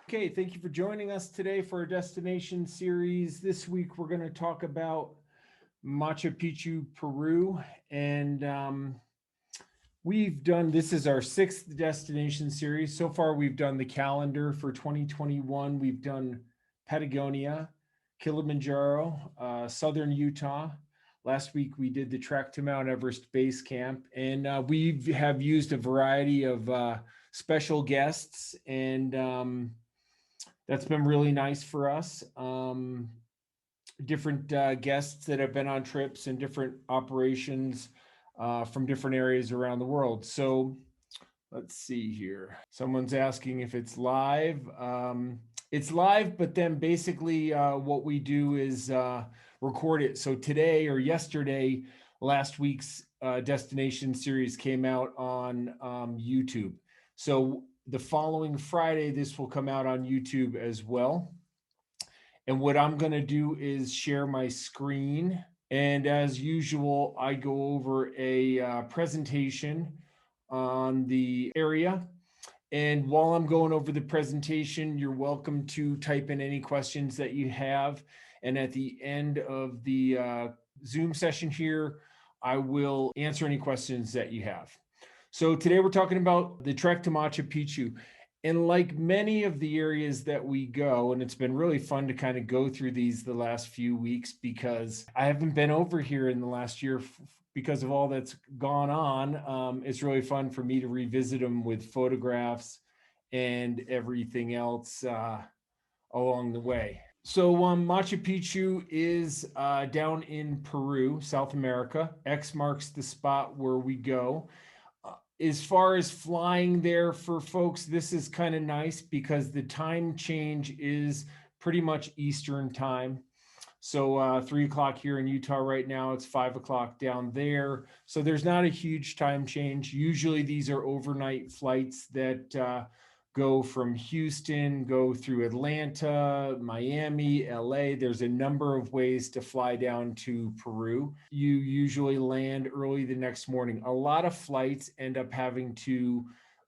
Okay, thank you for joining us today for our destination series. This week we're going to talk about Machu Picchu, Peru, and we've done this is our sixth destination series. So far, we've done the calendar for 2021. We've done Patagonia, Kilimanjaro, southern Utah. Last week we did the trek to Mount Everest Base Camp, and we have used a variety of special guests and that's been really nice for us. Different guests that have been on trips and different operations from different areas around the world. So let's see here. Someone's asking if it's live. It's live, but then basically what we do is record it. So today or yesterday, last week's destination series came out on YouTube. So the following Friday, this will come out on YouTube as well. And what I'm going to do is share my screen. And as usual, I go over a presentation on the area. And while I'm going over the presentation, you're welcome to type in any questions that you have. And at the end of the Zoom session here, I will answer any questions that you have. So today we're talking about the trek to Machu Picchu. And like many of the areas that we go, and it's been really fun to kind of go through these the last few weeks because I haven't been over here in the last year because of all that's gone on. It's really fun for me to revisit them with photographs and everything else along the way. So Machu Picchu is down in Peru, South America. X marks the spot where we go. As far as flying there for folks, this is kind of nice because the time change is pretty much Eastern time. So 3 o'clock here in Utah right now, it's 5 o'clock down there. So there's not a huge time change. Usually these are overnight flights that go from Houston, go through Atlanta, Miami, LA. There's a number of ways to fly down to Peru. You usually land early the next morning. A lot of flights end up having to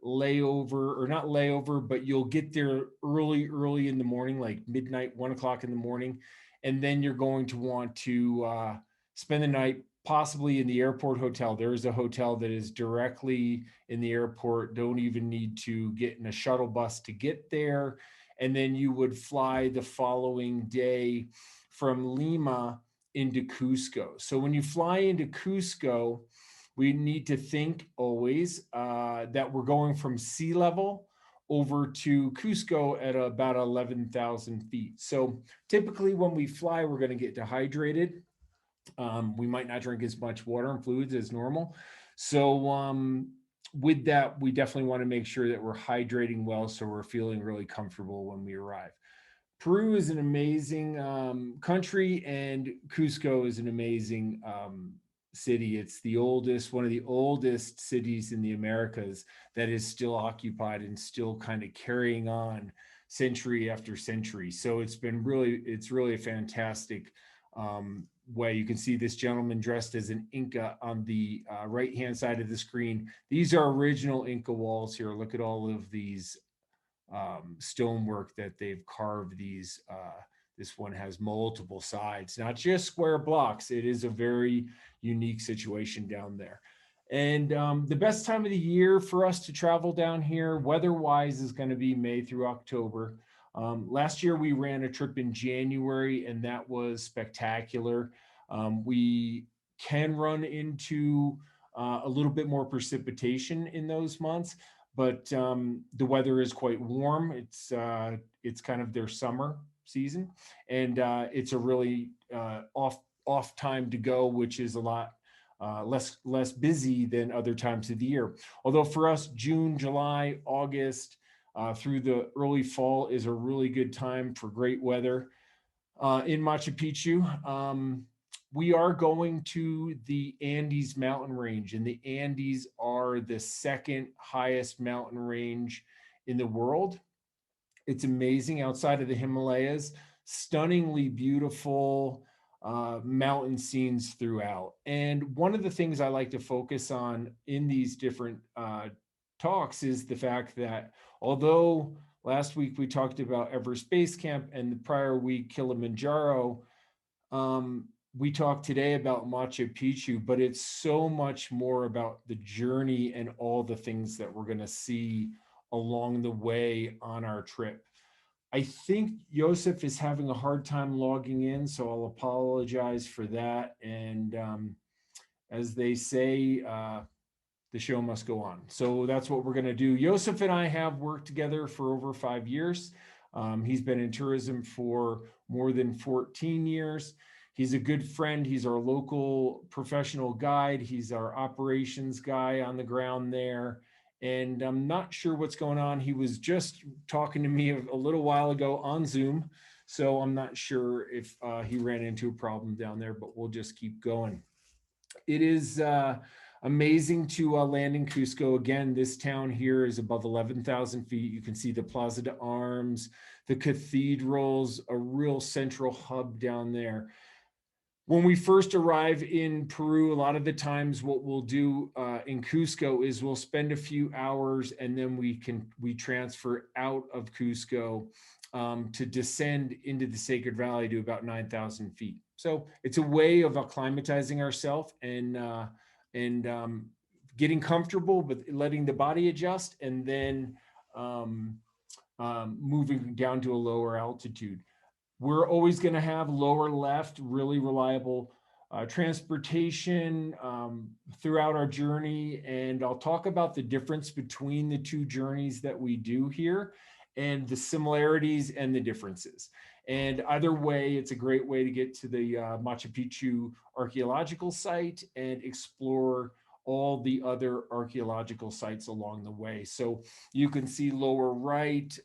layover or not layover, but you'll get there early in the morning, like midnight, 1 o'clock in the morning. And then you're going to want to spend the night possibly in the airport hotel. There is a hotel that is directly in the airport. Don't even need to get in a shuttle bus to get there. And then you would fly the following day from Lima into Cusco. So when you fly into Cusco, we need to think always that we're going from sea level over to Cusco at about 11,000 feet. So typically when we fly, we're going to get dehydrated. We might not drink as much water and fluids as normal. So with that, we definitely want to make sure that we're hydrating well so we're feeling really comfortable when we arrive. Peru is an amazing country, and Cusco is an amazing city. It's the oldest, one of the oldest cities in the Americas that is still occupied and still kind of carrying on century after century. So it's really a fantastic way. You can see this gentleman dressed as an Inca on the right hand side of the screen. These are original Inca walls here. Look at all of these stonework that they've carved these. This one has multiple sides, not just square blocks. It is a very unique situation down there. And the best time of the year for us to travel down here, weather-wise, is going to be May through October. Last year we ran a trip in January, and that was spectacular. We can run into a little bit more precipitation in those months, but the weather is quite warm. It's kind of their summer season, and it's a really off time to go, which is a lot less busy than other times of the year. Although for us, June, July, August through the early fall is a really good time for great weather in Machu Picchu. We are going to the Andes mountain range, and the Andes are the second highest mountain range in the world. It's amazing outside of the Himalayas, stunningly beautiful mountain scenes throughout. And one of the things I like to focus on in these different talks is the fact that although Last week we talked about Everest Base Camp, and the prior week Kilimanjaro. We talked today about Machu Picchu, but it's so much more about the journey and all the things that we're going to see along the way on our trip. I think Joseph is having a hard time logging in, so I'll apologize for that. And as they say, the show must go on. So that's what we're going to do. Joseph and I have worked together for over 5 years. He's been in tourism for more than 14 years. He's a good friend. He's our local professional guide. He's our operations guy on the ground there. And I'm not sure what's going on. He was just talking to me a little while ago on Zoom. So I'm not sure if he ran into a problem down there, but we'll just keep going. It is amazing to land in Cusco. Again, this town here is above 11,000 feet. You can see the Plaza de Armas, the cathedrals, a real central hub down there. When we first arrive in Peru, a lot of the times what we'll do in Cusco is we'll spend a few hours and then we transfer out of Cusco to descend into the Sacred Valley to about 9,000 feet. So it's a way of acclimatizing ourselves and getting comfortable, but letting the body adjust, and then moving down to a lower altitude. We're always going to have lower left, really reliable transportation throughout our journey. And I'll talk about the difference between the two journeys that we do here and the similarities and the differences. And either way, it's a great way to get to the Machu Picchu archaeological site and explore all the other archaeological sites along the way. So you can see lower right,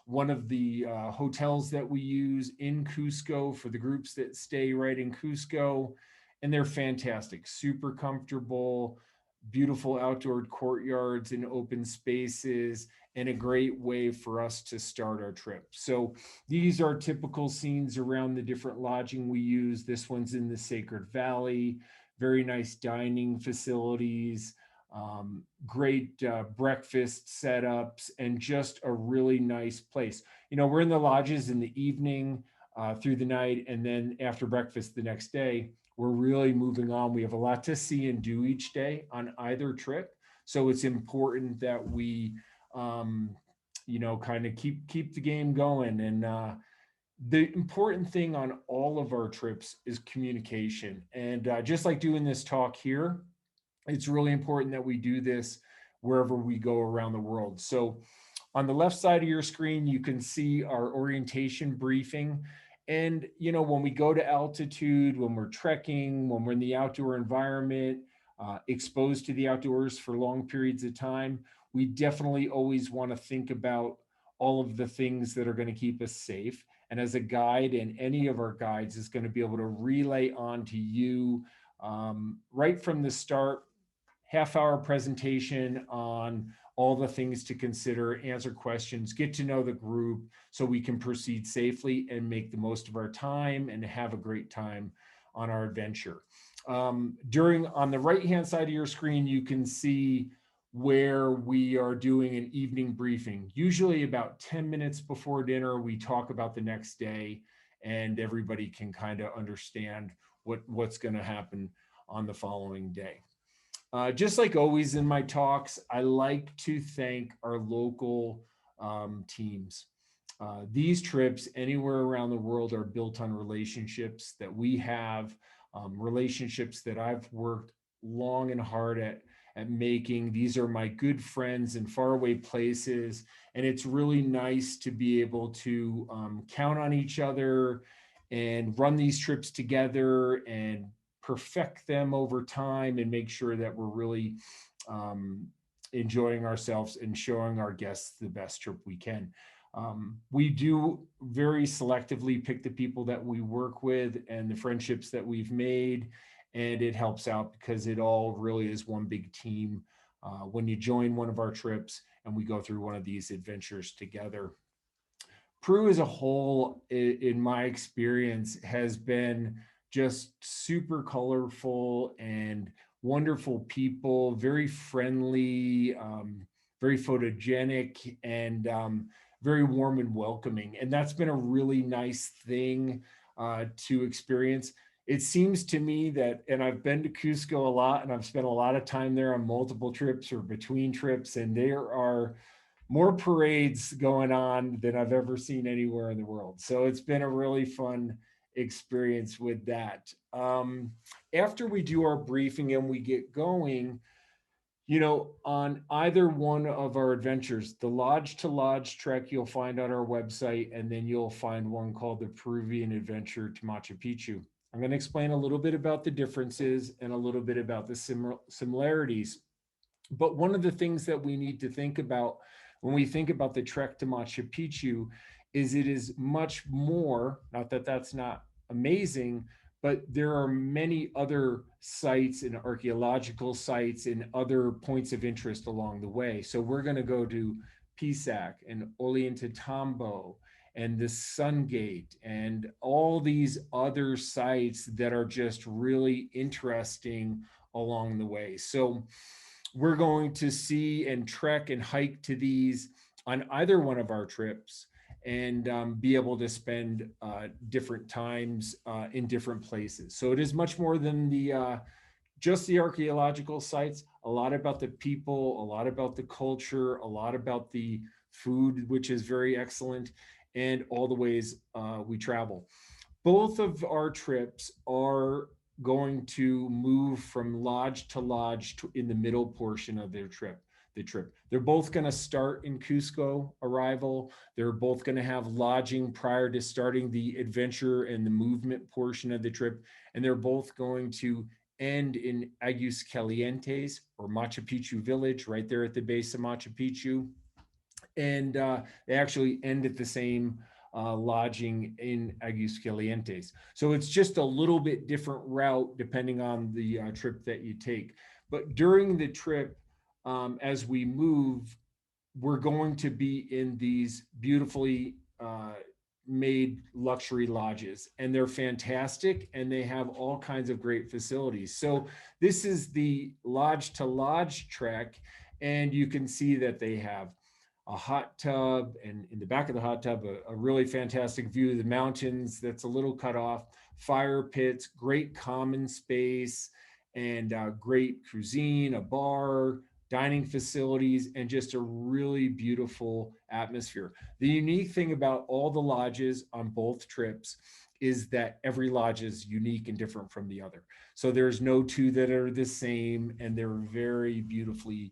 one of the hotels that we use in Cusco for the groups that stay right in Cusco. And they're fantastic, super comfortable, beautiful outdoor courtyards and open spaces, and a great way for us to start our trip. So these are typical scenes around the different lodging we use. This one's in the Sacred Valley, very nice dining facilities, great breakfast setups, and just a really nice place. You know, we're in the lodges in the evening through the night, and then after breakfast the next day, we're really moving on. We have a lot to see and do each day on either trip. So it's important that we, you know, kind of keep the game going. And the important thing on all of our trips is communication. And just like doing this talk here, it's really important that we do this wherever we go around the world. So on the left side of your screen, you can see our orientation briefing. And, you know, when we go to altitude, when we're trekking, when we're in the outdoor environment, exposed to the outdoors for long periods of time, we definitely always want to think about all of the things that are going to keep us safe. And as a guide, and any of our guides is going to be able to relay on to you right from the start, half-hour presentation on all the things to consider, answer questions, get to know the group so we can proceed safely and make the most of our time and have a great time on our adventure. On the right-hand side of your screen, you can see where we are doing an evening briefing. Usually about 10 minutes before dinner, we talk about the next day and everybody can kind of understand what's going to happen on the following day. Just like always in my talks, I like to thank our local teams. These trips anywhere around the world are built on relationships that we have, relationships that I've worked long and hard at making. These are my good friends in faraway places, and it's really nice to be able to count on each other and run these trips together and perfect them over time and make sure that we're really enjoying ourselves and showing our guests the best trip we can. We do very selectively pick the people that we work with and the friendships that we've made, and it helps out because it all really is one big team when you join one of our trips and we go through one of these adventures together. Peru as a whole, in my experience, has been just super colorful and wonderful people, very friendly, very photogenic, and very warm and welcoming. And that's been a really nice thing to experience. It seems to me that, and I've been to Cusco a lot, and I've spent a lot of time there on multiple trips or between trips, and there are more parades going on than I've ever seen anywhere in the world. So it's been a really fun experience with that. After we do our briefing and we get going, on either one of our adventures, the Lodge to Lodge trek you'll find on our website, and then you'll find one called the Peruvian Adventure to Machu Picchu. I'm going to explain a little bit about the differences and a little bit about the similarities. But one of the things that we need to think about when we think about the trek to Machu Picchu is it is much more, not that that's not amazing, but there are many other sites and archaeological sites and other points of interest along the way. So we're going to go to Pisac and Ollantaytambo and the Sun Gate and all these other sites that are just really interesting along the way. So we're going to see and trek and hike to these on either one of our trips, and be able to spend different times in different places. So it is much more than the just the archaeological sites, a lot about the people, a lot about the culture, a lot about the food, which is very excellent, and all the ways we travel. Both of our trips are going to move from lodge to lodge in the middle portion of their trip. The trip. They're both going to start in Cusco arrival. They're both going to have lodging prior to starting the adventure and the movement portion of the trip. And they're both going to end in Aguascalientes or Machu Picchu village, right there at the base of Machu Picchu. And they actually end at the same lodging in Aguascalientes. So it's just a little bit different route depending on the trip that you take. But during the trip, as we move, we're going to be in these beautifully made luxury lodges, and they're fantastic, and they have all kinds of great facilities. So this is the lodge to lodge trek, and you can see that they have a hot tub, and in the back of the hot tub, a really fantastic view of the mountains that's a little cut off, fire pits, great common space, and great cuisine, a bar, dining facilities, and just a really beautiful atmosphere. The unique thing about all the lodges on both trips is that every lodge is unique and different from the other. So there's no two that are the same, and they're very beautifully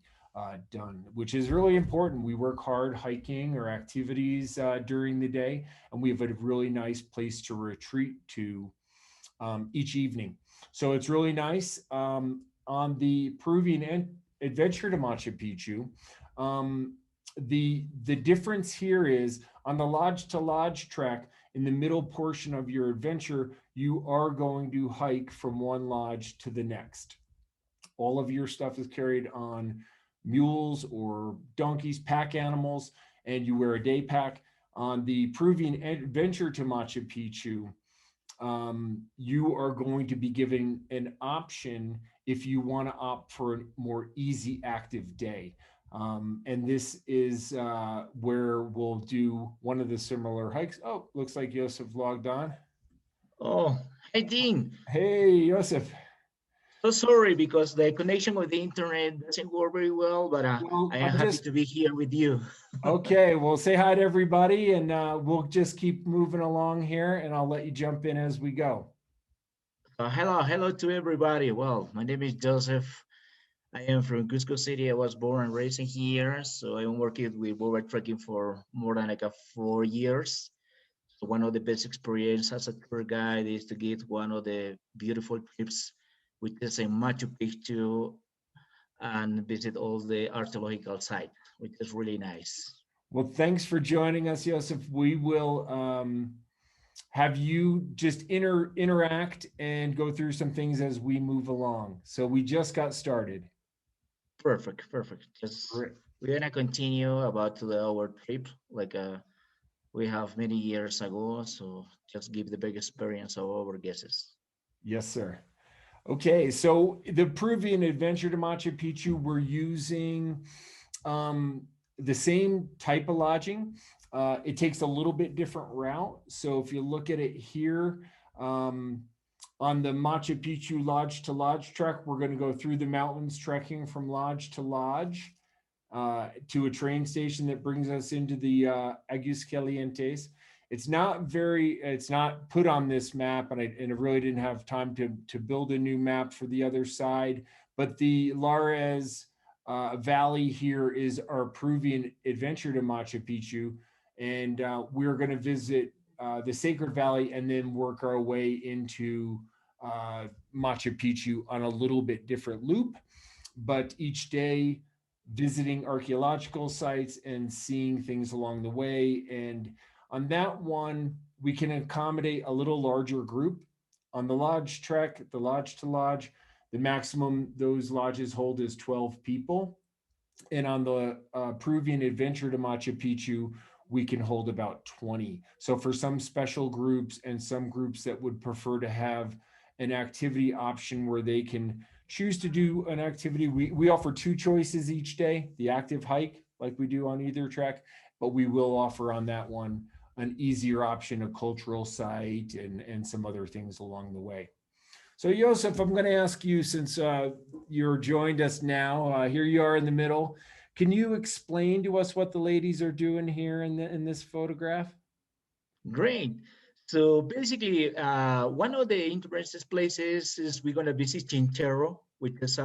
done, which is really important. We work hard hiking or activities during the day, and we have a really nice place to retreat to each evening. So it's really nice. On the Peruvian adventure to Machu Picchu, the difference here is on the lodge to lodge track, in the middle portion of your adventure, you are going to hike from one lodge to the next. All of your stuff is carried on mules or donkeys, pack animals, and you wear a day pack. On the Peruvian adventure to Machu Picchu, you are going to be given an option if you want to opt for a more easy active day. And this is where we'll do one of the similar hikes. Oh, looks like Joseph logged on. Oh, hi, Dean. Hey, Joseph. So sorry because the connection with the internet doesn't work very well, but Well, I am I'm happy just to be here with you. okay. Well, say hi to everybody, and we'll just keep moving along here, and I'll let you jump in as we go. Hello to everybody. Well, my name is Joseph. I am from Cusco City. I was born and raised here, so I'm working with mobile trekking for more than like 4 years. So one of the best experience as a tour guide is to get one of the beautiful trips, which is in Machu Picchu, and visit all the archaeological site, which is really nice. Well, thanks for joining us, Joseph. We will have you just interact and go through some things as we move along. So we just got started. Perfect, perfect. Just Great. we're gonna continue about our trip, like we have many years ago. So just give the big experience of our guests. Yes, sir. Okay, so the Peruvian adventure to Machu Picchu, we're using the same type of lodging. It takes a little bit different route. So if you look at it here, um, on the Machu Picchu lodge to lodge trek, we're going to go through the mountains, trekking from lodge to lodge to a train station that brings us into the Aguas Calientes. It's not put on this map, and I really didn't have time to build a new map for the other side. But the Lares Valley here is our Peruvian adventure to Machu Picchu, and we're going to visit the Sacred Valley and then work our way into Machu Picchu on a little bit different loop. But each day, visiting archaeological sites and seeing things along the way. And on that one, we can accommodate a little larger group. On the lodge trek, the lodge to lodge, the maximum those lodges hold is 12 people. And on the Peruvian adventure to Machu Picchu, we can hold about 20. So for some special groups and some groups that would prefer to have an activity option where they can choose to do an activity, we offer two choices each day, the active hike like we do on either trek, but we will offer on that one an easier option, a cultural site and some other things along the way. So, Joseph, I'm going to ask you, since you're joined us now, here you are in the middle. Can you explain to us what the ladies are doing here in this photograph? Great. So basically, one of the interesting places is we're going to visit Chintero, which is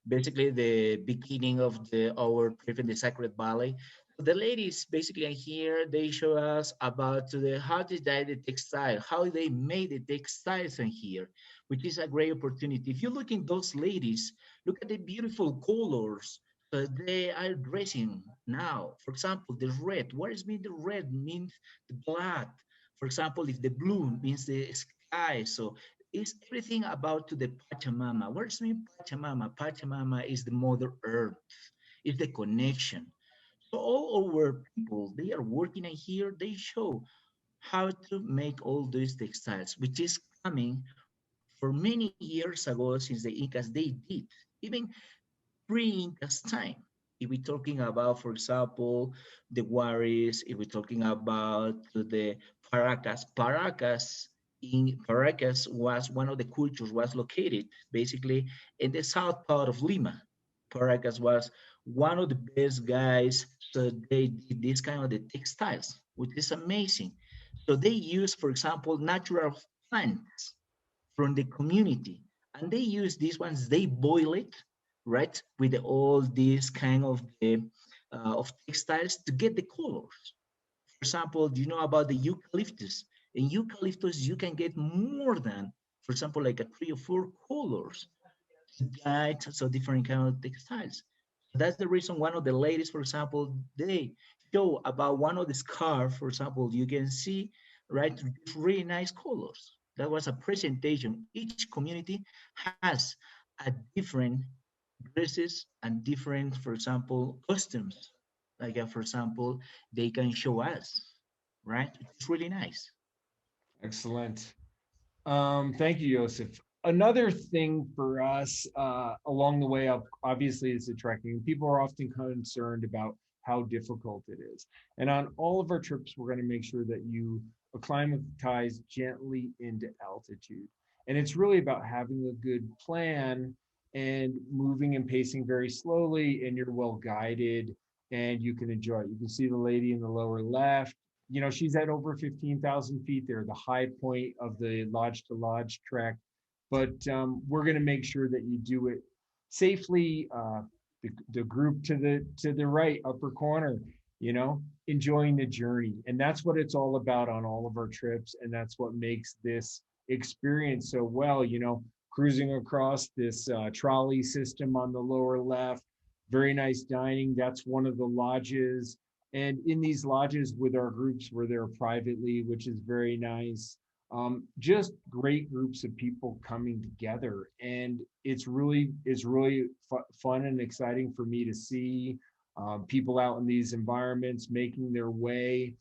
basically the beginning of our trip in the Sacred Valley. The ladies basically are here. They show us about how they dye the textile, how they made the textiles in here, which is a great opportunity. If you look in those ladies, look at the beautiful colors they are dressing now. For example, the red. What does mean the red? Means the black. For example, if the blue means the sky. So it's everything about to the Pachamama. What does mean Pachamama? Pachamama is the Mother Earth. It's the connection. So all our people, they are working in here. They show how to make all these textiles, which is coming for many years ago since the Incas they did. Even pre-Incas time. If we're talking about, for example, the Juarez, if we're talking about the Paracas was one of the cultures was located basically in the south part of Lima. Paracas was one of the best guys, so they did this kind of the textiles, which is amazing. So they use, for example, natural plants from the community. And they use these ones, they boil it, right, with all these kind of textiles to get the colors. For example, do you know about the eucalyptus? In eucalyptus, you can get more than, for example, like a 3 or 4 colors to dye so different kind of textiles. That's the reason one of the ladies, for example, they show about one of the scarf, for example, you can see, right, really nice colors. That was a presentation. Each community has a different dresses and different, for example, costumes. Like, for example, they can show us, right? It's really nice. Excellent. Thank you, Joseph. Another thing for us along the way up, obviously, is the trekking. People are often concerned about how difficult it is. And on all of our trips, we're going to make sure that you acclimatize gently into altitude. And it's really about having a good plan and moving and pacing very slowly, and you're well guided and you can enjoy it. You can see the lady in the lower left. You know, she's at over 15,000 feet there, the high point of the lodge to lodge trek. But we're going to make sure that you do it safely. The group to the right upper corner, you know, enjoying the journey, and that's what it's all about on all of our trips, and that's what makes this experience so well. You know, cruising across this trolley system on the lower left, very nice dining. That's one of the lodges, and in these lodges with our groups, we're there privately, which is very nice. Just great groups of people coming together, and it's really fun and exciting for me to see people out in these environments making their way.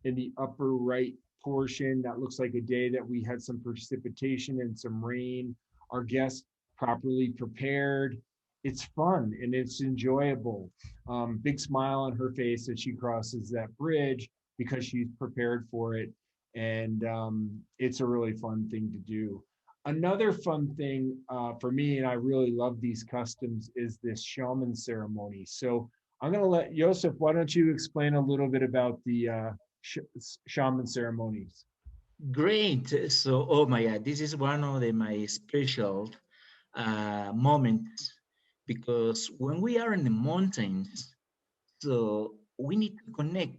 In the upper right portion, that looks like a day that we had some precipitation and some rain. Our guests properly prepared it's fun and it's enjoyable. Big smile on her face as she crosses that bridge because she's prepared for it. And it's a really fun thing to do. Another fun thing for me, and I really love these customs, is this shaman ceremony. So I'm going to let Joseph, why don't you explain a little bit about the shaman ceremonies? Great. So, oh my God, this is one of my special moments because when we are in the mountains, so we need to connect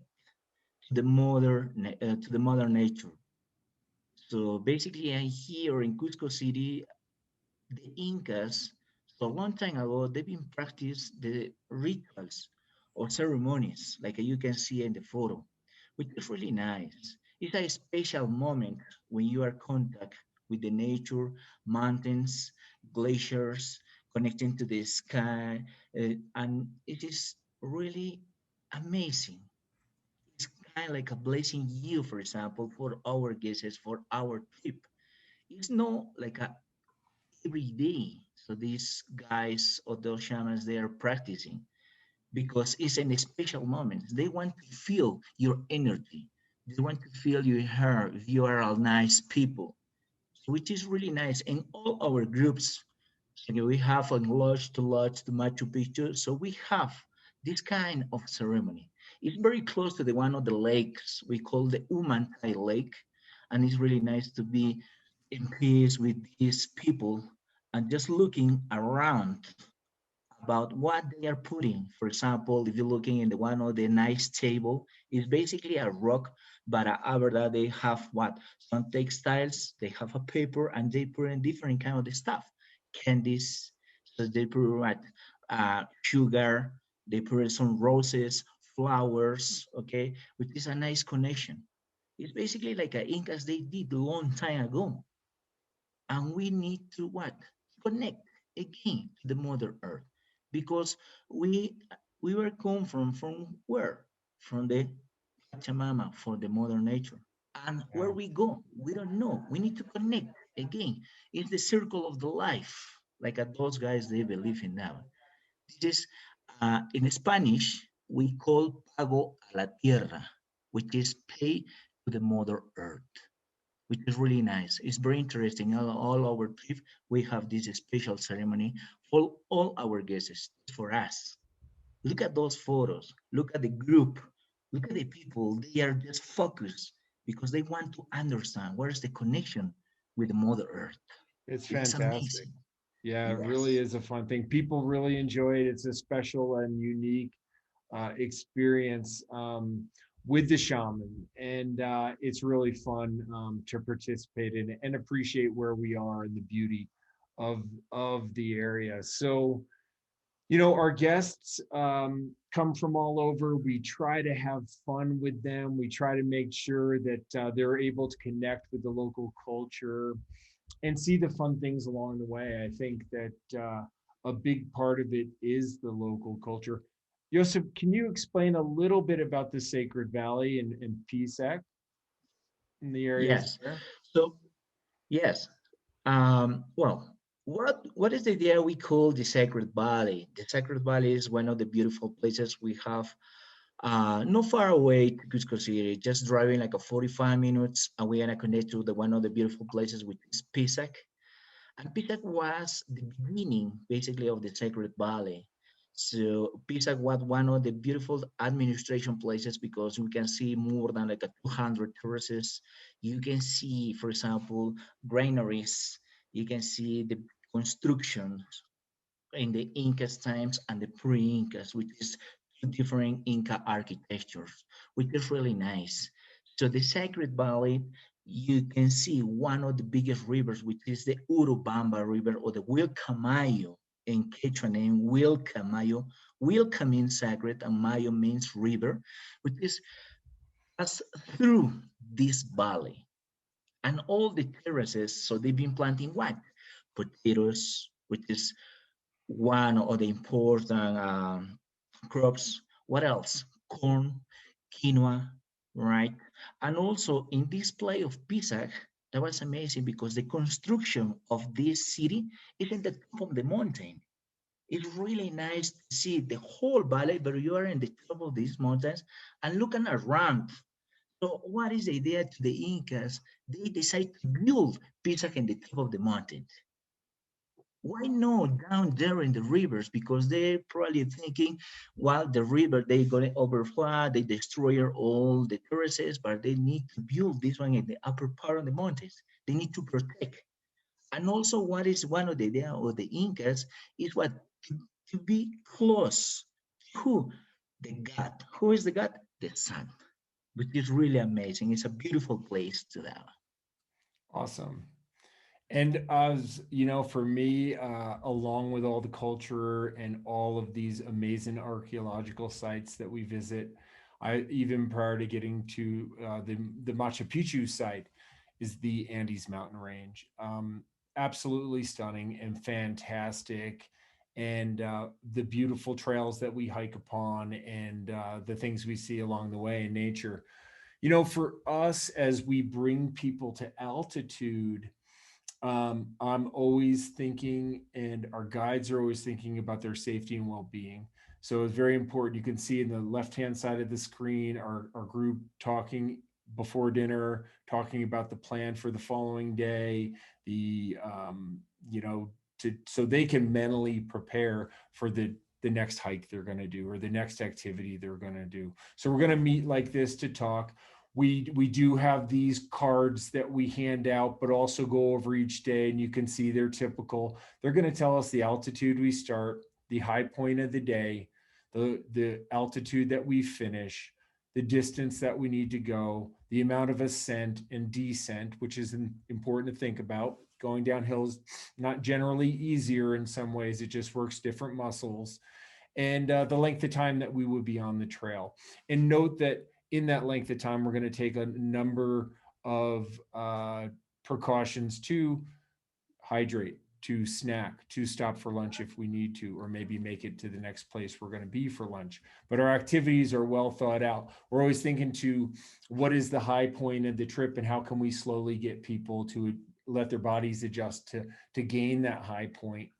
to the mother nature. So basically, I here in Cusco City, the Incas, so a long time ago, they've been practice the rituals or ceremonies, like you can see in the photo, which is really nice. It's a special moment when you are contact with the nature, mountains, glaciers, connecting to the sky, and it is really amazing. It's kind of like a blessing you, for example, for our guests, for our trip. It's not like a every day. So these guys or those shamans, they are practicing because it's an special moment. They want to feel your energy. They want to feel your heart. You are all nice people, which is really nice. In all our groups, okay, we have a lodge to Machu Picchu. So we have this kind of ceremony. It's very close to the one of the lakes we call the Umantai Lake, and it's really nice to be in peace with these people and just looking around about what they are putting. For example, if you're looking in the one of the nice table, it's basically a rock, but over that they have what? Some textiles, they have a paper, and they put in different kind of the stuff. Candies, so they put what? Sugar, they put in some roses, flowers, okay, which is a nice connection. It's basically like a Incas they did a long time ago. And we need to what? Connect again to the Mother Earth. Because we we were come from where? From the Pachamama, for the Mother Nature. And where Yeah. we go, we don't know. We need to connect again. It's the circle of the life, like those guys they believe in now. This is in Spanish we call pago a la tierra, which is pay to the Mother Earth, which is really nice. It's very interesting. All our trip, we have this special ceremony for all our guests, for us. Look at those photos. Look at the group. Look at the people. They are just focused because they want to understand where's the connection with Mother Earth. It's It's fantastic. amazing. Yeah, it really Yes. is a fun thing. People really enjoy it. It's a special and unique experience with the shaman, and it's really fun to participate in it and appreciate where we are and the beauty of the area. So, our guests come from all over. We try to have fun with them. We try to make sure that they're able to connect with the local culture and see the fun things along the way. I think that a big part of it is the local culture. Joseph, can you explain a little bit about the Sacred Valley and Pisac and the areas Yes. there? So, yes. Well, what is the idea we call the Sacred Valley? The Sacred Valley is one of the beautiful places we have not far away to Cusco City, just driving like a 45 minutes, and we're gonna connect to the one of the beautiful places, which is Pisac. And Pisac was the beginning, basically, of the Sacred Valley. So Pisac was one of the beautiful administration places because you can see more than like a 200 terraces. You can see, for example, granaries. You can see the construction in the Incas times and the pre-Incas, which is two different Inca architectures, which is really nice. So the Sacred Valley, you can see one of the biggest rivers, which is the Urubamba River or the Wilcamayo in Quechua name, Wilcamayo. Wilca means sacred and Mayo means river, which is as through this valley. And all the terraces, so they've been planting what? Potatoes, which is one of the important crops. What else? Corn, quinoa, right? And also in this play of Pisac, that was amazing because the construction of this city is in the top of the mountain. It's really nice to see the whole valley, but you are in the top of these mountains and looking around. So what is the idea to the Incas? They decide to build Pisa in the top of the mountain. Why not down there in the rivers? Because they're probably thinking, well, the river, they gonna overflow, they destroy all the terraces, but they need to build this one in the upper part of the mountains. They need to protect. And also, what is one of the idea of the Incas is what to be close to the God. Who is the God? The sun, which is really amazing. It's a beautiful place to that. Awesome. And as you know, for me, along with all the culture and all of these amazing archaeological sites that we visit, I even prior to getting to the Machu Picchu site is the Andes mountain range. Absolutely stunning and fantastic. And the beautiful trails that we hike upon and the things we see along the way in nature. You know, for us, as we bring people to altitude, I'm always thinking, and our guides are always thinking about their safety and well being. So it's very important. You can see in the left hand side of the screen our group talking before dinner, talking about the plan for the following day, the, you know, so they can mentally prepare for the next hike they're going to do or the next activity they're going to do. So we're going to meet like this to talk. We do have these cards that we hand out, but also go over each day, and you can see they're typical. They're going to tell us the altitude we start, the high point of the day, the altitude that we finish, the distance that we need to go, the amount of ascent and descent, which is important to think about. Going downhill is not generally easier in some ways; it just works different muscles, and the length of time that we would be on the trail. And note that in that length of time, we're going to take a number of precautions to hydrate, to snack, to stop for lunch if we need to, or maybe make it to the next place we're going to be for lunch. But our activities are well thought out. We're always thinking to what is the high point of the trip and how can we slowly get people to let their bodies adjust to gain that high point.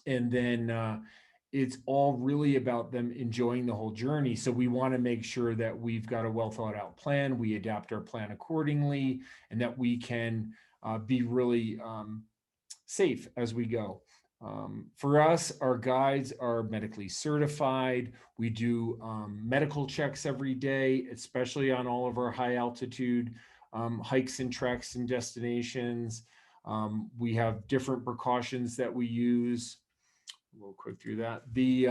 And then it's all really about them enjoying the whole journey. So we want to make sure that we've got a well thought out plan, we adapt our plan accordingly, and that we can be really safe as we go. For us, our guides are medically certified. We do medical checks every day, especially on all of our high altitude hikes and treks and destinations. We have different precautions that we use. We'll quick through that. The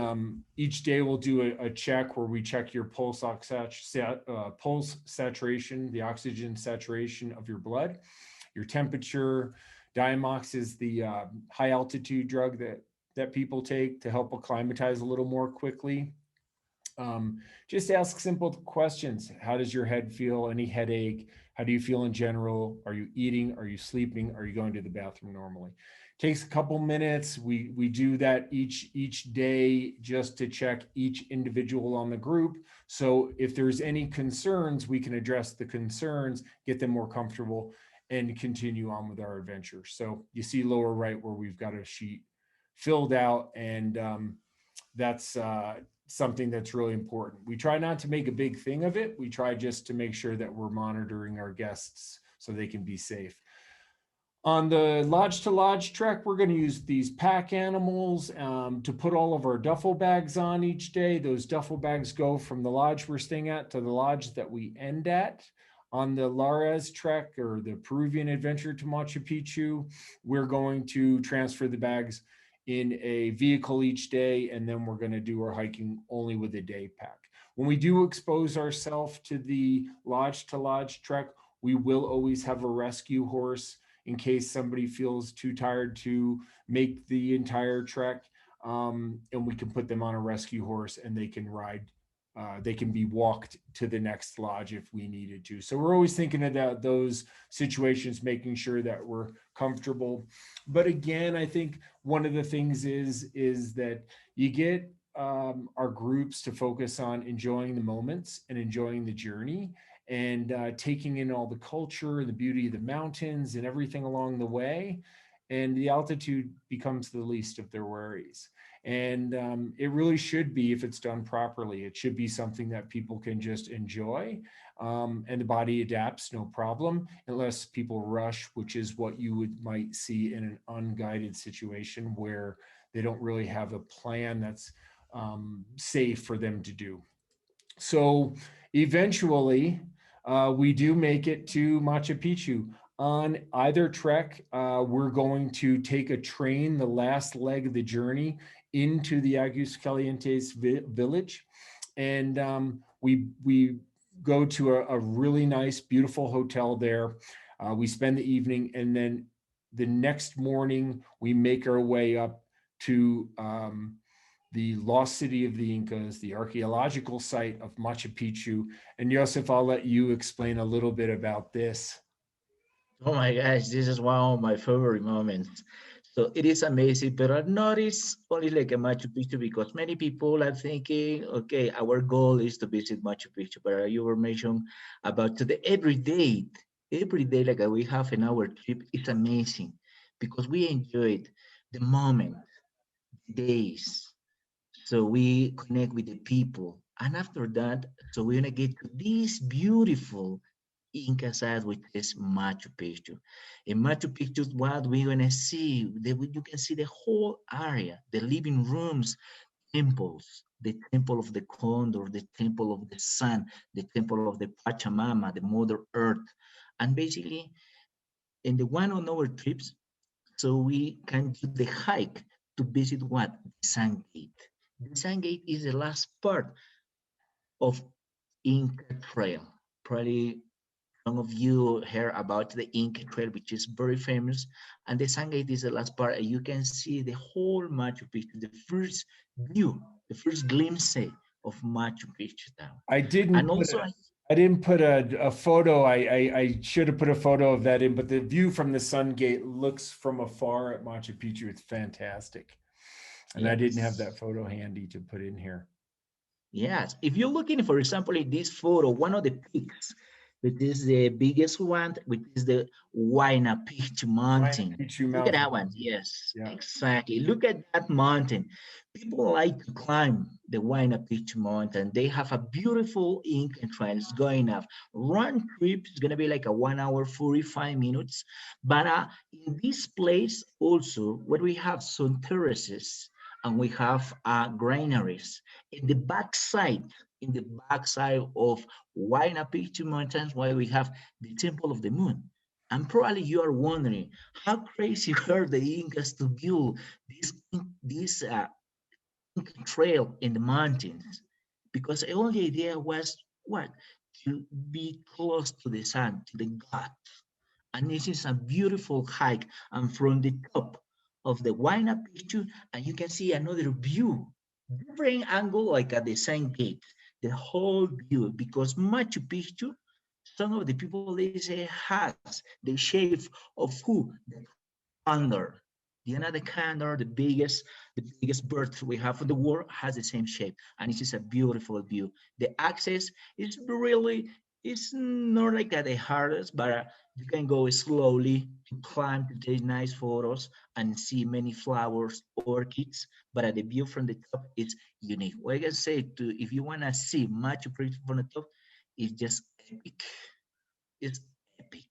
each day we'll do a check where we check your pulse saturation, the oxygen saturation of your blood, your temperature. Diamox is the high altitude drug that people take to help acclimatize a little more quickly. Just ask simple questions. How does your head feel? Any headache? How do you feel in general? Are you eating? Are you sleeping? Are you going to the bathroom normally? Takes a couple minutes. We do that each day just to check each individual on the group. So if there's any concerns, we can address the concerns, get them more comfortable, and continue on with our adventure. So you see lower right where we've got a sheet filled out, and that's something that's really important. We try not to make a big thing of it. We try just to make sure that we're monitoring our guests so they can be safe. On the lodge to lodge trek, we're going to use these pack animals to put all of our duffel bags on each day. Those duffel bags go from the lodge we're staying at to the lodge that we end at. On the Lares trek or the Peruvian adventure to Machu Picchu, we're going to transfer the bags in a vehicle each day, and then we're going to do our hiking only with a day pack. When we do expose ourselves to the lodge to lodge trek, we will always have a rescue horse in case somebody feels too tired to make the entire trek. And we can put them on a rescue horse and they can ride. They can be walked to the next lodge if we needed to. So we're always thinking about those situations, making sure that we're comfortable. But again, I think one of the things is that you get our groups to focus on enjoying the moments and enjoying the journey and taking in all the culture and the beauty of the mountains and everything along the way. and the altitude becomes the least of their worries. And it really should be, if it's done properly, it should be something that people can just enjoy, and the body adapts no problem, unless people rush, which is what you might see in an unguided situation where they don't really have a plan that's safe for them to do. So eventually, we do make it to Machu Picchu. On either trek, we're going to take a train, the last leg of the journey, into the Aguascalientes village, and we go to a really nice, beautiful hotel there. We spend the evening, and then the next morning we make our way up to the lost city of the Incas, the archaeological site of Machu Picchu. And Joseph, I'll let you explain a little bit about this. Oh my gosh, this is one of my favorite moments. So it is amazing, but not is only like a Machu Picchu because many people are thinking, okay, our goal is to visit Machu Picchu, but you were mentioning about today every day like we have in our trip is amazing because we enjoyed the moment, the days. So we connect with the people. And after that, so we're gonna get to this beautiful Inca side, which is Machu Picchu. In Machu Picchu, what we're gonna see, you can see the whole area, the living rooms, temples, the temple of the condor, the temple of the sun, the temple of the Pachamama, the Mother Earth. And basically, in the one on our trips, so we can do the hike to visit what? The Sun Gate. The Sun Gate is the last part of Inca Trail. Probably some of you heard about the Inca Trail, which is very famous. And the Sun Gate is the last part. And you can see the whole Machu Picchu, the first view, the first glimpse of Machu Picchu town. I didn't And put also, a I didn't put a photo. I should have put a photo of that in, but the view from the Sun Gate looks from afar at Machu Picchu. It's fantastic. And I didn't have that yes, photo handy to put in here. yes. If you're looking, for example, in this photo, one of the peaks, which is the biggest one, which is the Huayna Picchu Machu Mountain. Picchu Look at Mountain. that one. Yes, Yeah. exactly. Look at that mountain. People like to climb the Huayna Picchu Mountain. They have a beautiful Incan trails going up. Run trip is gonna be like a 1 hour 45 minutes. But in this place also, where we have some terraces and we have granaries in the backside, in the backside of Huayna Picchu Mountains, where we have the Temple of the Moon. And probably you are wondering how crazy were the Incas to build this trail in the mountains, because the only idea was what, to be close to the sun, to the god. And this is a beautiful hike. And from the top of the Huayna Picchu, and you can see another view, different angle, like at the same gate, the whole view, because Machu Picchu, some of the people they say has the shape of who? The condor. The condor, the biggest bird we have in the world, has the same shape, and it is a beautiful view. The access is really, it's not like that the hardest, but you can go slowly to climb to take nice photos and see many flowers, orchids. But at the view from the top, it's unique. What I can say to, if you wanna see Machu Picchu from the top, it's just epic. It's epic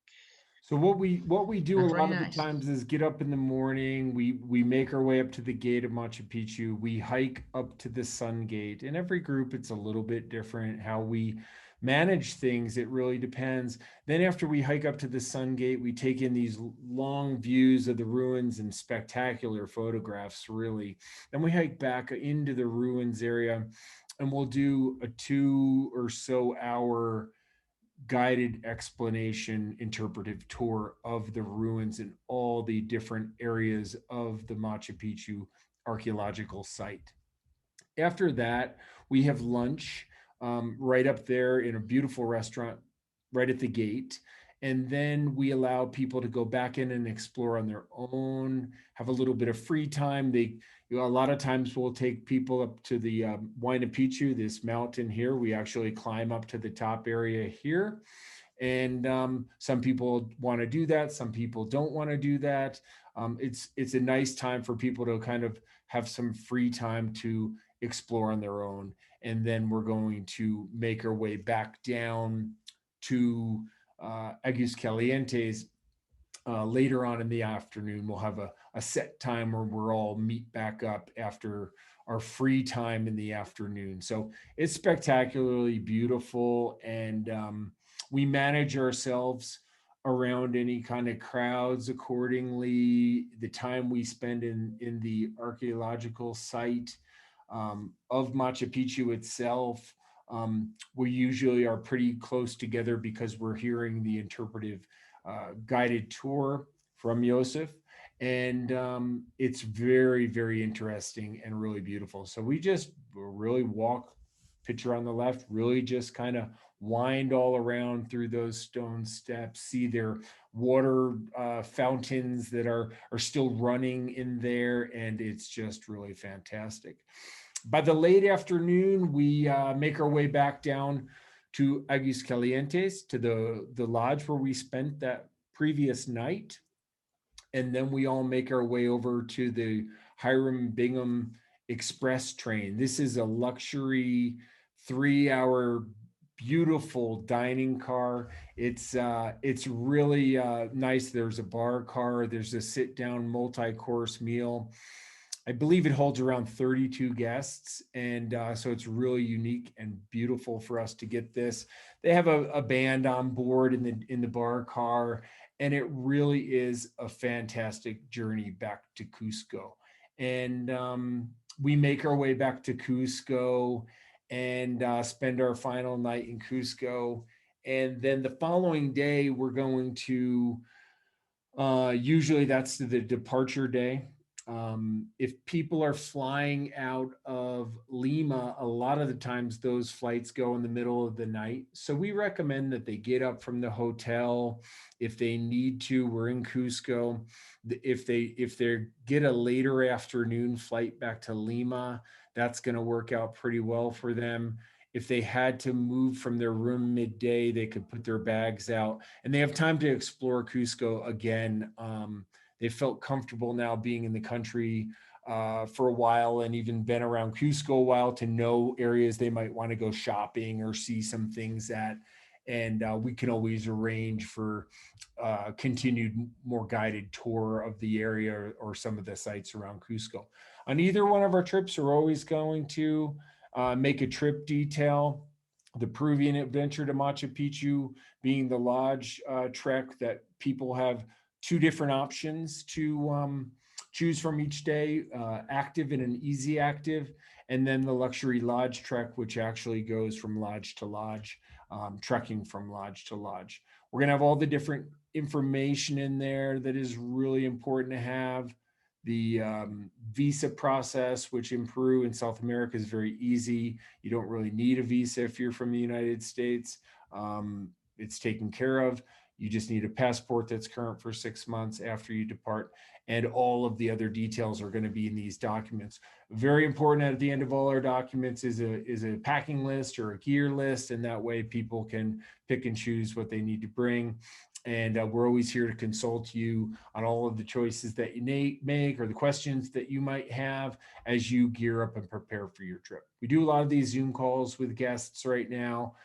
So what we do a and very lot of the nice. times is get up in the morning, we make our way up to the gate of Machu Picchu, we hike up to the Sun Gate. In every group it's a little bit different how we manage things. It really depends. Then after we hike up to the Sun Gate, we take in these long views of the ruins and spectacular photographs, really. Then we hike back into the ruins area, and we'll do a 2 or so hour guided explanation, interpretive tour of the ruins and all the different areas of the Machu Picchu archaeological site. After that, we have lunch right up there in a beautiful restaurant right at the gate. And then we allow people to go back in and explore on their own, have a little bit of free time. A lot of times we'll take people up to the Huayna Picchu, this mountain here. We actually climb up to the top area here. And some people want to do that. Some people don't want to do that. It's a nice time for people to kind of have some free time to explore on their own. And then we're going to make our way back down to Aguas Calientes later on in the afternoon. We'll have a set time where we're all meet back up after our free time in the afternoon. So it's spectacularly beautiful, and we manage ourselves around any kind of crowds accordingly. The time we spend in the archaeological site of Machu Picchu itself, we usually are pretty close together because we're hearing the interpretive guided tour from Yosef. And it's very, very interesting and really beautiful. So we just really walk, picture on the left, really just kind of wind all around through those stone steps, see their water fountains that are still running in there. And it's just really fantastic. By the late afternoon, we make our way back down to Aguas Calientes, to the lodge where we spent that previous night. And then we all make our way over to the Hiram Bingham Express train. This is a luxury 3 hour beautiful dining car. It's really nice. There's a bar car, there's a sit down multi-course meal. I believe it holds around 32 guests, and so it's really unique and beautiful for us to get this. They have a band on board in the bar car, and it really is a fantastic journey back to Cusco. And we make our way back to Cusco and spend our final night in Cusco. And then the following day, we're going to usually that's the departure day. If people are flying out of Lima, a lot of the times those flights go in the middle of the night. So we recommend that they get up from the hotel if they need to. We're in Cusco. If they get a later afternoon flight back to Lima, that's going to work out pretty well for them. If they had to move from their room midday, they could put their bags out and they have time to explore Cusco again. They felt comfortable now being in the country for a while and even been around Cusco a while to know areas they might want to go shopping or see some things at. And we can always arrange for continued more guided tour of the area or some of the sites around Cusco. On either one of our trips, we're always going to make a trip detail. The Peruvian adventure to Machu Picchu being the lodge trek that people have two different options to choose from each day, active and an easy active, and then the luxury lodge trek, which actually goes from lodge to lodge, trekking from lodge to lodge. We're going to have all the different information in there that is really important to have. The visa process, which in Peru and South America is very easy. You don't really need a visa if you're from the United States. It's taken care of. You just need a passport that's current for 6 months after you depart. And all of the other details are going to be in these documents. Very important at the end of all our documents is a packing list or a gear list. And that way people can pick and choose what they need to bring. And we're always here to consult you on all of the choices that you make or the questions that you might have as you gear up and prepare for your trip. We do a lot of these Zoom calls with guests right now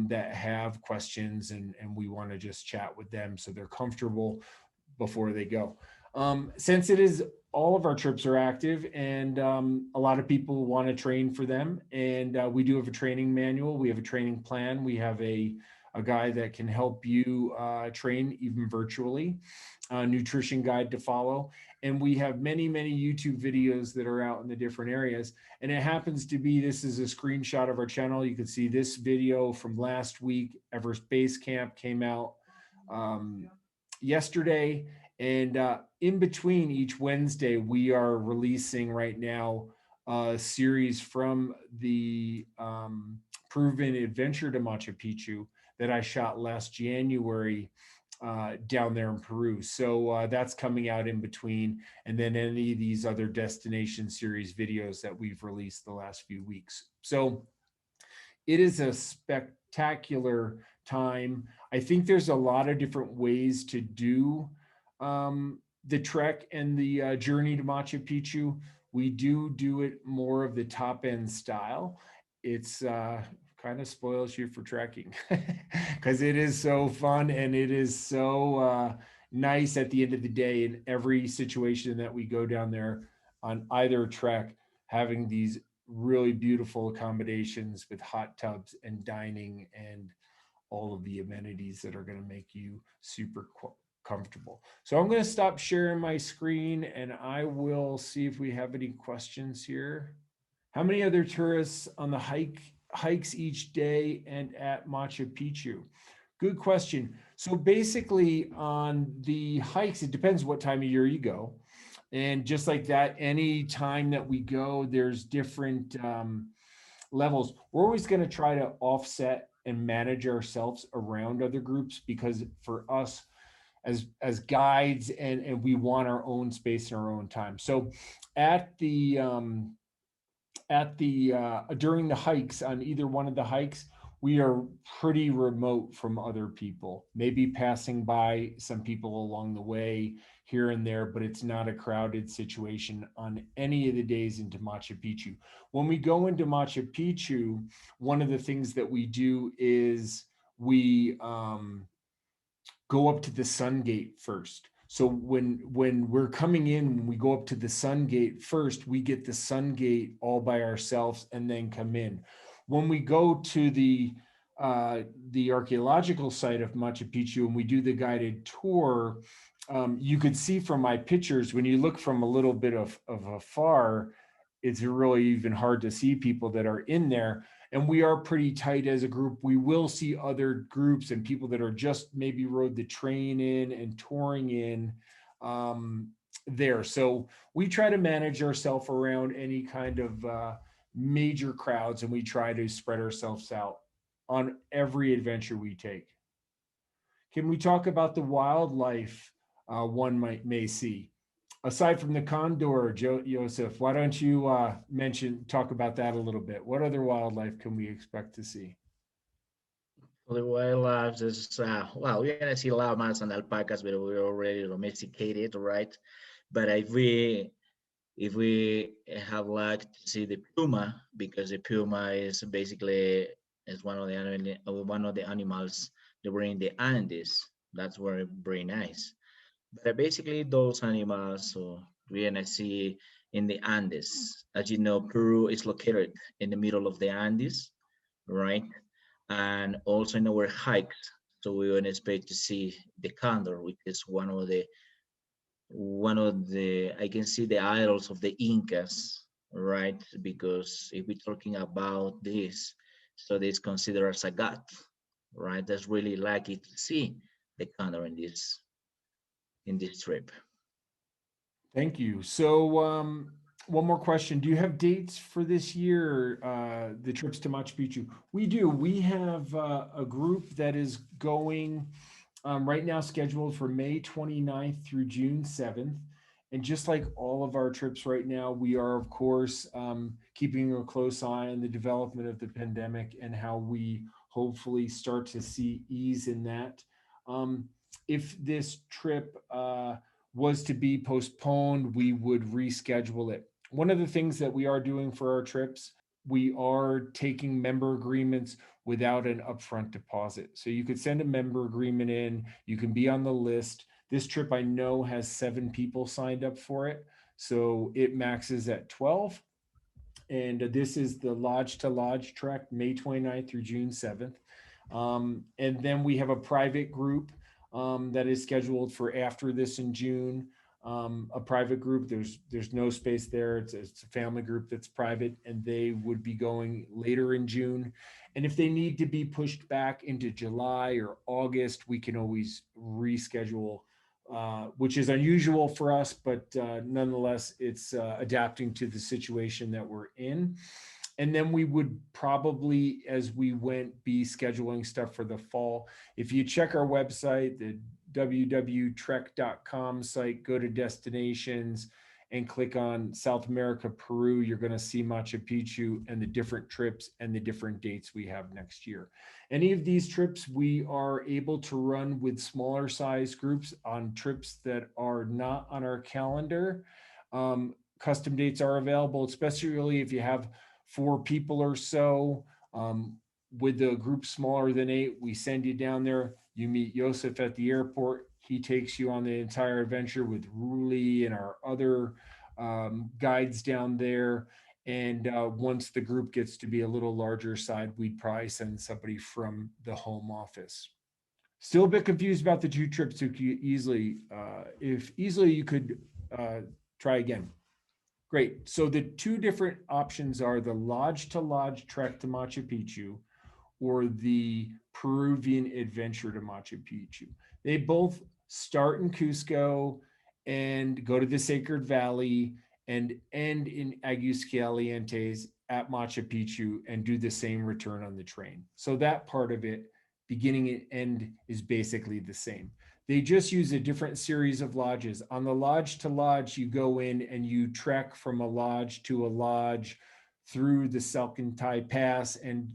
that have questions, and we want to just chat with them so they're comfortable before they go. Since it is all of our trips are active and a lot of people want to train for them, and we do have a training manual, we have a training plan, we have a guy that can help you train even virtually, a nutrition guide to follow. And we have many, many YouTube videos that are out in the different areas. And it happens to be, this is a screenshot of our channel. You can see this video from last week. Everest Base Camp came out yesterday. And in between each Wednesday, we are releasing right now a series from the Peruvian adventure to Machu Picchu that I shot last January down there in Peru. So that's coming out in between. And then any of these other destination series videos that we've released the last few weeks. So it is a spectacular time. I think there's a lot of different ways to do the trek and the journey to Machu Picchu, we do it more of the top end style. It's kind of spoils you for trekking because it is so fun and it is so nice at the end of the day in every situation that we go down there on either trek, having these really beautiful accommodations with hot tubs and dining and all of the amenities that are going to make you super comfortable. So I'm going to stop sharing my screen and I will see if we have any questions here. How many other tourists on the hikes each day and at Machu Picchu? Good question. So basically on the hikes, it depends what time of year you go. And just like that, any time that we go, there's different levels. We're always going to try to offset and manage ourselves around other groups because for us as guides and we want our own space and our own time. So at the during the hikes on either one of the hikes, we are pretty remote from other people, maybe passing by some people along the way here and there, but it's not a crowded situation on any of the days into Machu Picchu. When we go into Machu Picchu, one of the things that we do is we go up to the sun gate first. So when we're coming in, when we go up to the sun gate first, we get the sun gate all by ourselves and then come in. When we go to the archaeological site of Machu Picchu and we do the guided tour, you could see from my pictures when you look from a little bit of afar, it's really even hard to see people that are in there, and we are pretty tight as a group. We will see other groups and people that are just maybe rode the train in and touring in there. So we try to manage ourselves around any kind of major crowds, and we try to spread ourselves out on every adventure we take. Can we talk about the wildlife one may see? Aside from the condor, Joseph, why don't you talk about that a little bit? What other wildlife can we expect to see? For the wildlife, is well, we're gonna see llamas and alpacas, but we're already domesticated, right? But if we have luck to see the puma, because the puma is basically is one of the animals that were in the Andes. That's very nice. But basically, those animals, so we're gonna see in the Andes. As you know, Peru is located in the middle of the Andes, right? And also in our hikes, so we would expect to see the condor, which is one of the I can see the idols of the Incas, right? Because if we're talking about this, so this considered as a god, right? That's really lucky to see the condor in this trip. Thank you. So, one more question. Do you have dates for this year, the trips to Machu Picchu? We do. We have a group that is going right now scheduled for May 29th through June 7th. And just like all of our trips right now, we are, of course, keeping a close eye on the development of the pandemic and how we hopefully start to see ease in that. If this trip was to be postponed, we would reschedule it. One of the things that we are doing for our trips, we are taking member agreements without an upfront deposit. So you could send a member agreement in, you can be on the list. This trip I know has 7 people signed up for it. So it maxes at 12. And this is the Lodge to Lodge trek, May 29th through June 7th. And then we have a private group that is scheduled for after this in June. A private group. There's no space there. It's a family group that's private, and they would be going later in June. And if they need to be pushed back into July or August, we can always reschedule, which is unusual for us, but nonetheless, it's adapting to the situation that we're in. And then we would probably, as we went, be scheduling stuff for the fall. If you check our website, the www.trek.com site, go to destinations, and click on South America, Peru, you're going to see Machu Picchu and the different trips and the different dates we have next year. Any of these trips we are able to run with smaller size groups on trips that are not on our calendar. Custom dates are available, especially if you have 4 people or so. With the group smaller than 8, we send you down there. You meet Joseph at the airport. He takes you on the entire adventure with Ruli and our other guides down there. And once the group gets to be a little larger side, we'd probably send somebody from the home office. Still a bit confused about the 2 trips. So if easily you could try again. Great. So the 2 different options are the lodge to lodge trek to Machu Picchu or the Peruvian adventure to Machu Picchu. They both start in Cusco and go to the Sacred Valley and end in Aguascalientes at Machu Picchu and do the same return on the train. So that part of it, beginning and end, is basically the same. They just use a different series of lodges. On the lodge to lodge, you go in and you trek from a lodge to a lodge through the Salcantay Pass and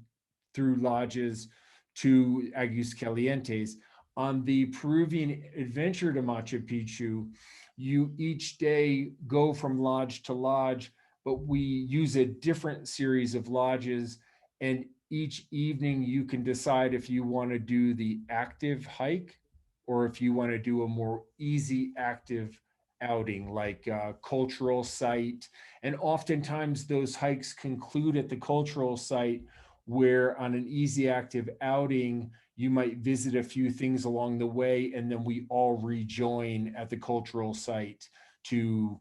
through lodges to Aguascalientes. On the Peruvian adventure to Machu Picchu, you each day go from lodge to lodge, but we use a different series of lodges. And each evening you can decide if you want to do the active hike or if you want to do a more easy active outing like a cultural site. And oftentimes those hikes conclude at the cultural site, where on an easy active outing, you might visit a few things along the way, and then we all rejoin at the cultural site to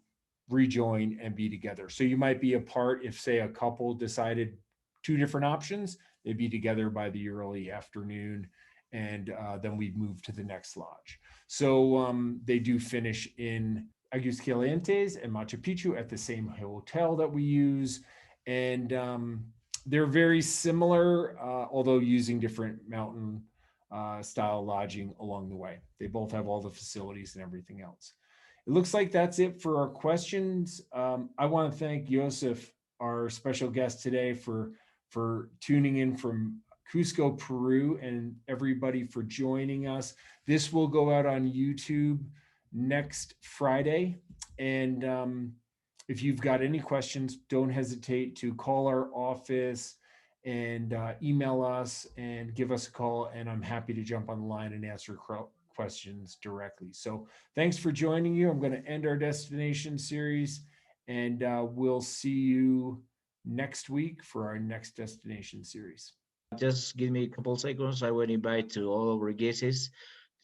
rejoin and be together. So you might be apart if, say, a couple decided 2 different options, they'd be together by the early afternoon, and then we'd move to the next lodge. So they do finish in Aguascalientes and Machu Picchu at the same hotel that we use. And they're very similar, although using different mountain style lodging along the way. They both have all the facilities and everything else. It looks like that's it for our questions. I want to thank Joseph, our special guest today, for tuning in from Cusco, Peru, and everybody for joining us. This will go out on YouTube next Friday. And if you've got any questions, don't hesitate to call our office and email us and give us a call. And I'm happy to jump on the line and answer questions directly. So thanks for joining you. I'm going to end our destination series, and we'll see you next week for our next destination series. Just give me a couple seconds. I will invite to all our guests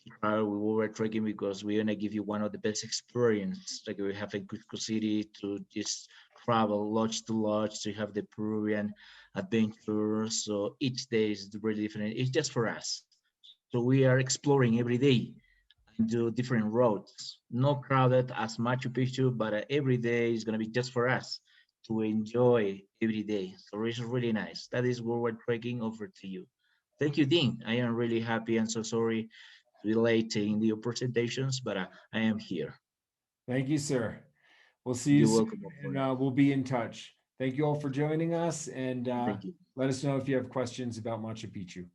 to try we trekking because we want to give you one of the best experience like we have in Cusco City to just travel lodge to lodge to have the Peruvian adventure. So each day is really different. It's just for us. So we are exploring every day and do different roads. Not crowded as Machu Picchu, but every day is gonna be just for us to enjoy every day. So it's really nice. That is what we're trekking over to you. Thank you, Dean. I am really happy and so sorry to be late in the presentations, but I am here. Thank you, sir. We'll see you You're soon, welcome, my and friend. we'll be in touch. Thank you all for joining us, and Thank you. let us know if you have questions about Machu Picchu.